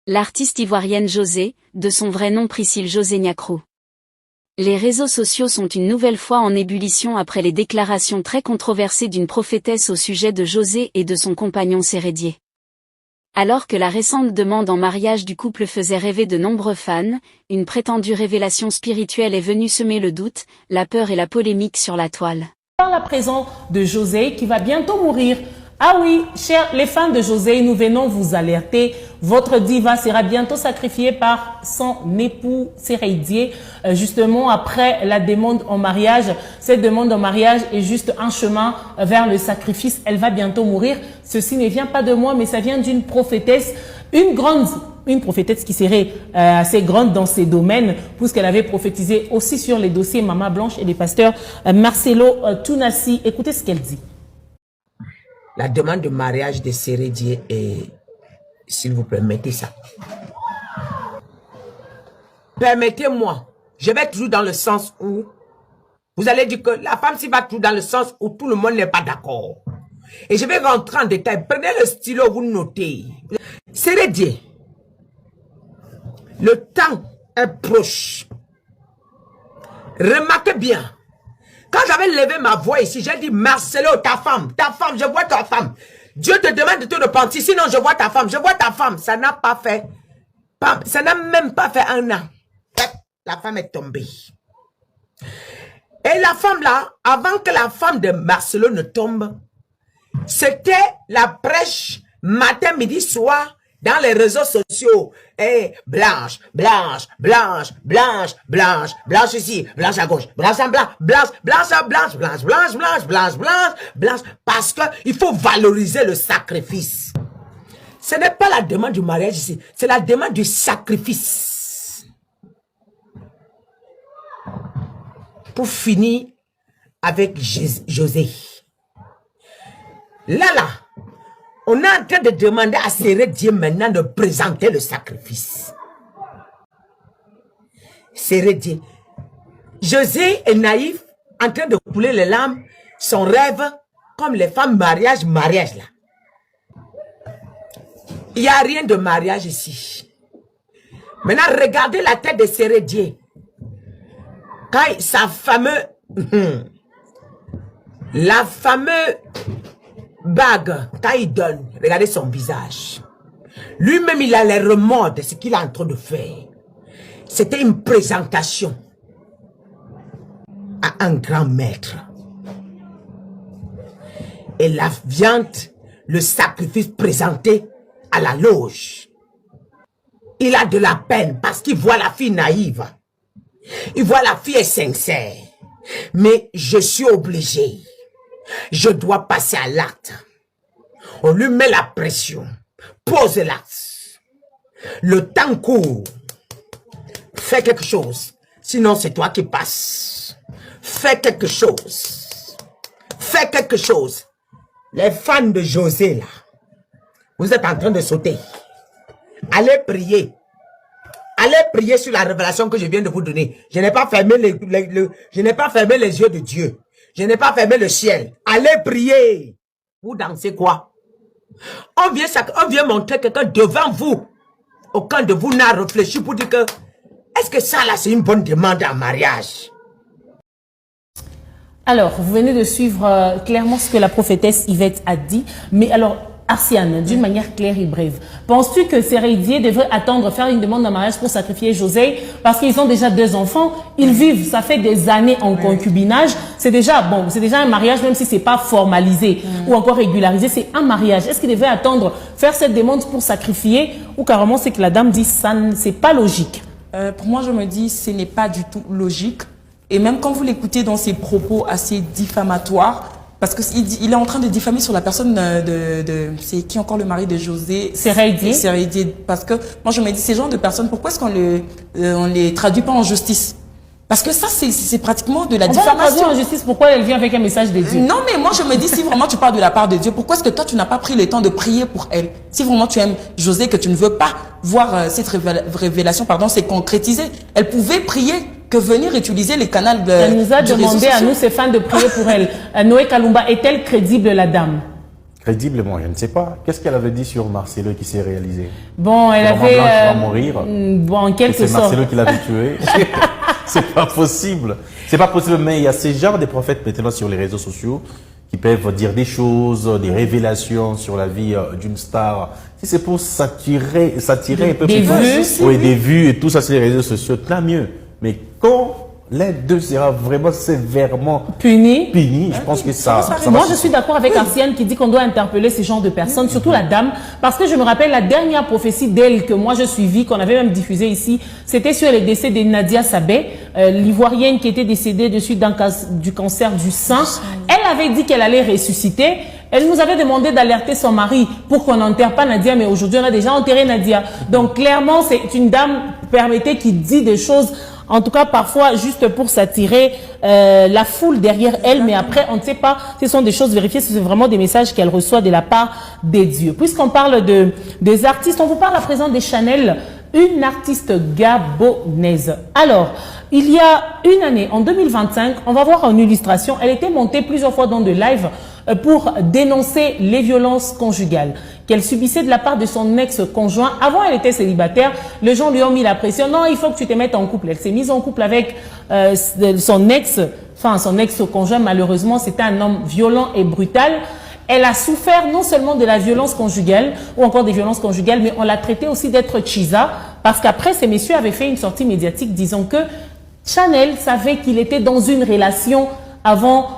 L'artiste ivoirienne José, de son vrai nom Priscille José Niakrou. Les réseaux sociaux sont une nouvelle fois en ébullition après les déclarations très controversées d'une prophétesse au sujet de José et de son compagnon Sérédié. Alors que la récente demande en mariage du couple faisait rêver de nombreux fans, une prétendue révélation spirituelle est venue semer le doute, la peur et la polémique sur la toile. Par la présence de José qui va bientôt mourir. Ah oui, chers les fans de José, nous venons vous alerter. Votre diva sera bientôt sacrifiée par son époux Sérédié, justement après la demande en mariage. Cette demande en mariage est juste un chemin vers le sacrifice. Elle va bientôt mourir. Ceci ne vient pas de moi, mais ça vient d'une prophétesse, une prophétesse qui serait assez grande dans ses domaines, puisqu'elle avait prophétisé aussi sur les dossiers Maman Blanche et les pasteurs Marcelo Tounassi. Écoutez ce qu'elle dit. La demande de mariage de Sérédié est, s'il vous permettez ça. Permettez-moi, je vais toujours dans le sens où, vous allez dire que la femme s'y va toujours dans le sens où tout le monde n'est pas d'accord. Et je vais rentrer en détail. Prenez le stylo, vous notez. Sérédié, le temps est proche. Remarquez bien. Quand j'avais levé ma voix ici, j'ai dit Marcelo, ta femme, je vois ta femme. Dieu te demande de te repentir, sinon je vois ta femme, je vois ta femme. Ça n'a pas fait, ça n'a même pas fait un an. La femme est tombée. Et la femme là, avant que la femme de Marcelo ne tombe, c'était la prêche matin, midi, soir, dans les réseaux sociaux. Et blanche, blanche, blanche, blanche, blanche, blanche ici, blanche à gauche, blanche à blanc, blanche, blanche à blanche, blanche, blanche, blanche, blanche, blanche, blanche, parce que il faut valoriser le sacrifice. Ce n'est pas la demande du mariage ici, c'est la demande du sacrifice. Pour finir avec José. Là, on est en train de demander à Sérédié maintenant de présenter le sacrifice. Sérédié. José est naïf, en train de couler les larmes, son rêve, comme les femmes mariage là. Il n'y a rien de mariage ici. Maintenant, regardez la tête de Sérédié. Quand sa fameuse... la fameuse... bague, quand il donne, regardez son visage. Lui-même, il a les remords de ce qu'il est en train de faire. C'était une présentation à un grand maître. Et la viande, le sacrifice présenté à la loge. Il a de la peine parce qu'il voit la fille naïve. Il voit la fille est sincère. Mais je suis obligé. Je dois passer à l'acte. On lui met la pression. Pose l'acte. Le temps court. Fais quelque chose. Sinon, c'est toi qui passes. Fais quelque chose. Fais quelque chose. Les fans de José, là, vous êtes en train de sauter. Allez prier. Allez prier sur la révélation que je viens de vous donner. Je n'ai pas fermé je n'ai pas fermé les yeux de Dieu. Je n'ai pas fermé le ciel. Allez prier. Vous dansez quoi? On vient montrer quelqu'un devant vous. Aucun de vous n'a réfléchi pour dire que est-ce que ça là c'est une bonne demande en mariage? Alors, vous venez de suivre clairement ce que la prophétesse Yvette a dit. Mais alors, Arsiane, d'une manière claire et brève, penses-tu que Sérédié devrait attendre faire une demande en mariage pour sacrifier José parce qu'ils ont déjà 2 enfants, ils vivent, ça fait des années en concubinage, c'est déjà bon, c'est déjà un mariage même si c'est pas formalisé ou encore régularisé, c'est un mariage. Est-ce qu'il devrait attendre faire cette demande pour sacrifier ou carrément c'est que la dame dit ça, c'est pas logique? Pour moi, je me dis ce n'est pas du tout logique et même quand vous l'écoutez dans ses propos assez diffamatoires. Parce qu'il est en train de diffamer sur la personne c'est qui encore le mari de José? Sérédié. Sérédié. Parce que moi je me dis, ces genres de personnes, pourquoi est-ce qu'on les traduit pas en justice? Parce que ça c'est pratiquement de la diffamation. On va la traduire en justice, pourquoi elle vient avec un message de Dieu? Non mais moi je me dis, si vraiment tu parles de la part de Dieu, pourquoi est-ce que toi tu n'as pas pris le temps de prier pour elle? Si vraiment tu aimes José, que tu ne veux pas voir cette révélation, s'est concrétisée, elle pouvait prier que venir utiliser les canaux de... Elle nous a demandé à nous, ses fans, de prier pour elle. Noé Kalumba, est-elle crédible, la dame? Crédiblement, je ne sais pas. Qu'est-ce qu'elle avait dit sur Marcelo qui s'est réalisé? Bon, elle Maman avait... Blanche va mourir. Bon, en quelque C'est sorte. Marcelo qui l'avait tué. C'est pas possible. C'est pas possible, mais il y a ces genres de prophètes maintenant sur les réseaux sociaux qui peuvent dire des choses, des révélations sur la vie d'une star. Si c'est pour s'attirer un peu des plus. vues. Oui, des vues et tout ça sur les réseaux sociaux, tant mieux. Mais quand l'un d'eux sera vraiment sévèrement Puni. je pense que ça Moi, va je suis d'accord avec Ancienne qui dit qu'on doit interpeller ce genre de personnes, surtout la dame, parce que je me rappelle la dernière prophétie d'elle que moi je suivis, qu'on avait même diffusée ici, c'était sur le décès de Nadia Sabé, l'Ivoirienne qui était décédée de suite du cancer du sein. Elle avait dit qu'elle allait ressusciter. Elle nous avait demandé d'alerter son mari pour qu'on n'enterre pas Nadia, mais aujourd'hui on a déjà enterré Nadia. Donc clairement, c'est une dame, permettez, qui dit des choses, en tout cas parfois juste pour s'attirer la foule derrière elle, mais après on ne sait pas si ce sont des choses vérifiées, si c'est vraiment des messages qu'elle reçoit de la part des dieux. Puisqu'on parle des artistes, on vous parle à présent des Chanel, une artiste gabonaise. Alors, il y a une année, en 2025, on va voir en illustration, elle était montée plusieurs fois dans de live pour dénoncer les violences conjugales qu'elle subissait de la part de son ex-conjoint. Avant, elle était célibataire. Les gens lui ont mis la pression. Non, il faut que tu te mettes en couple. Elle s'est mise en couple avec son ex-conjoint. Malheureusement, c'était un homme violent et brutal. Elle a souffert non seulement de la violence conjugale ou encore des violences conjugales, mais on l'a traité aussi d'être chisa parce qu'après, ces messieurs avaient fait une sortie médiatique disant que Chanel savait qu'il était dans une relation avant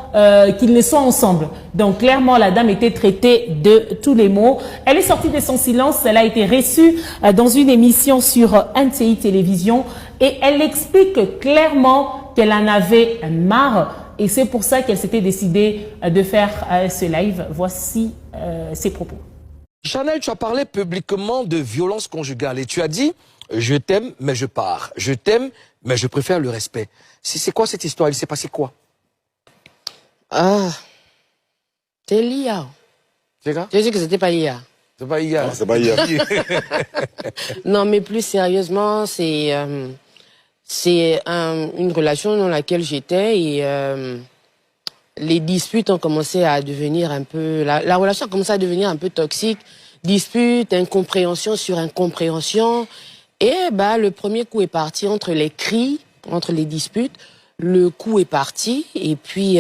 qu'ils ne soient ensemble. Donc clairement, la dame était traitée de tous les maux. Elle est sortie de son silence, elle a été reçue dans une émission sur NTI Télévision et elle explique clairement qu'elle en avait marre et c'est pour ça qu'elle s'était décidée de faire ce live. Voici ses propos. Chanel, tu as parlé publiquement de violence conjugale et tu as dit « Je t'aime, mais je pars. Je t'aime, mais je préfère le respect. » C'est quoi cette histoire? Il s'est passé quoi? Ah, c'est l'IA. C'est quoi? Je dis que c'était pas l'IA. C'est pas hier. C'est pas hier. Non, mais plus sérieusement, c'est une relation dans laquelle j'étais et les disputes ont commencé à devenir un peu... La relation a commencé à devenir un peu toxique. Disputes, incompréhension sur incompréhension. Et bah, le premier coup est parti entre les cris, entre les disputes. Le coup est parti et puis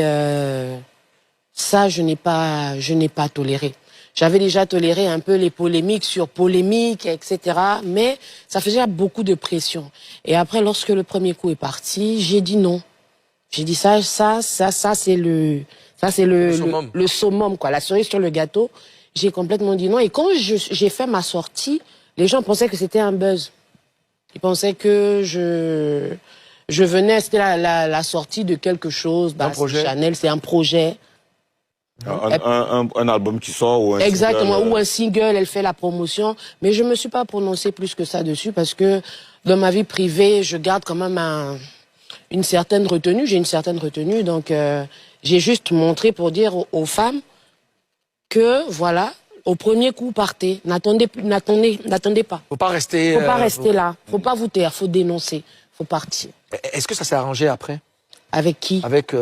ça, je n'ai pas toléré. J'avais déjà toléré un peu les polémiques sur polémiques, etc. Mais ça faisait beaucoup de pression. Et après, lorsque le premier coup est parti, j'ai dit non. J'ai dit ça, c'est le summum, quoi, la cerise sur le gâteau. J'ai complètement dit non. Et quand j'ai fait ma sortie, les gens pensaient que c'était un buzz. Ils pensaient que je venais, c'était la sortie de quelque chose. Bah, projet. Chanel, c'est un projet. Un album qui sort ou un Exactement, single, ou un single, elle fait la promotion. Mais je me suis pas prononcée plus que ça dessus parce que dans ma vie privée, je garde quand même une certaine retenue. J'ai une certaine retenue, donc j'ai juste montré pour dire aux femmes que voilà, au premier coup, partez. N'attendez pas. Faut pas rester... Faut pas rester là. Faut pas vous taire. Faut dénoncer. Faut partir. Est-ce que ça s'est arrangé après? Avec qui? Avec...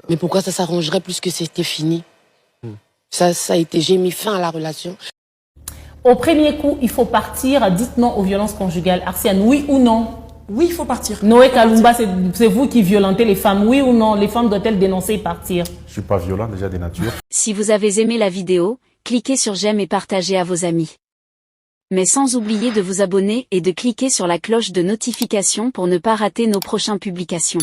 Mais pourquoi ça s'arrangerait plus que c'était fini? Ça a été... J'ai mis fin à la relation. Au premier coup, il faut partir. Dites non aux violences conjugales. Arsiane, oui ou non? Oui, il faut partir. Noé Kalumba, c'est vous qui violentez les femmes. Oui ou non? Les femmes doivent-elles dénoncer et partir? Je suis pas violent déjà de nature. Si vous avez aimé la vidéo, cliquez sur j'aime et partagez à vos amis. Mais sans oublier de vous abonner et de cliquer sur la cloche de notification pour ne pas rater nos prochaines publications.